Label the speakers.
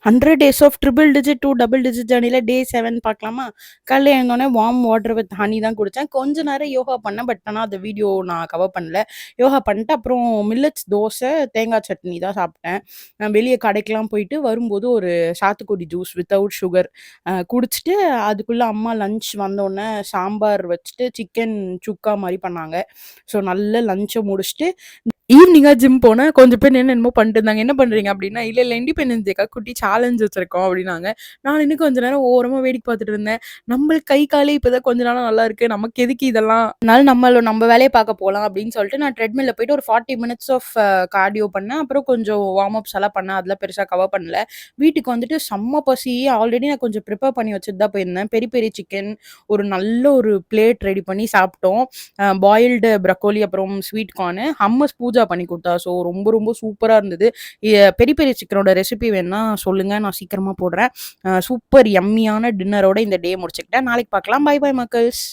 Speaker 1: 100 days of triple digit to double digit ஜர்னில day 7 பார்க்கலாமா? காலைல எழுந்தோனே வார்ம் வாட்டர் வித் ஹனி தான் குடிச்சேன். கொஞ்ச நேரம் யோகா பண்ணேன். பட் ஆனா அந்த வீடியோ நான் கவர் பண்ணல. யோகா பண்ணிட்டு அப்புறம் மில்லட்ஸ் தோசை, தேங்காய் சட்னி தான் சாப்பிட்டேன். வெளிய கடைக்கெல்லாம் போயிட்டு வரும்போது ஒரு சாத்துக்குடி ஜூஸ் வித்தவுட் சுகர் குடிச்சிட்டு, அதுக்குள்ள அம்மா லஞ்ச் வந்தோனே சாம்பார் வச்சுட்டு சிக்கன் சுக்கா மாரி பண்ணாங்க. ஸோ நல்ல லஞ்ச முடிச்சுட்டு ஈவினிங்கா ஜிம் போனேன். கொஞ்சம் பேர் நின்னு என்னமோ பண்ணிட்டு இருந்தாங்க. என்ன பண்றீங்க அப்டின்னா, இல்ல இல்ல இண்டிபெண்டன்ஸ் டேக்காக குட்டி சேலஞ்ச் வச்சிருக்கோம் அப்டின்னாங்க. நான் இன்னும் கொஞ்ச நேரம் ஓரமா வேடிக்கை பார்த்துட்டு இருந்தேன். நம்மளுக்கு கை காலே இப்பதான் கொஞ்ச நாளா நல்லா இருக்கு. நமக்கு எதுக்கு இதெல்லாம்? அதனால நம்ம வேலைய பார்க்க போலாம் அப்டின்னு சொல்லிட்டு நான் ட்ரெட்மில்ல போயிட்டு ஒரு 40 மினிட்ஸ் ஆஃப் கார்டியோ பண்ணேன். அப்புறம் கொஞ்சம் வார்ம் அப்ஸ் எல்லாம் பண்ணேன். அதெல்லாம் பெருசா கவர் பண்ணல. வீட்டுக்கு வந்துட்டு செம்ம பசி. ஆல்ரெடி நான் கொஞ்சம் ப்ரிப்பேர் பண்ணி வச்சுட்டு தான் போயிருந்தேன். பெரி பெரி சிக்கன் ஒரு நல்ல பிளேட் ரெடி பண்ணி சாப்பிட்டோம். பாயில்டு ப்ரக்கோலி அப்புறம் ஸ்வீட் கார்னு. ஹம்மஸ் பூஜா பண்ணி குடுத்தா. ஸோ ரொம்ப ரொம்ப சூப்பரா இருந்தது. பெரி பெரி சிக்கனோட ரெசிபி வேணுனா சொல்லுங்க. நான் சீக்கிரமா போடுறேன். சூப்பர் யம்மியான டின்னரோட இந்த டே முடிச்சுக்கிட்டேன். நாளைக்கு பார்க்கலாம். Bye bye மக்கள்ஸ்.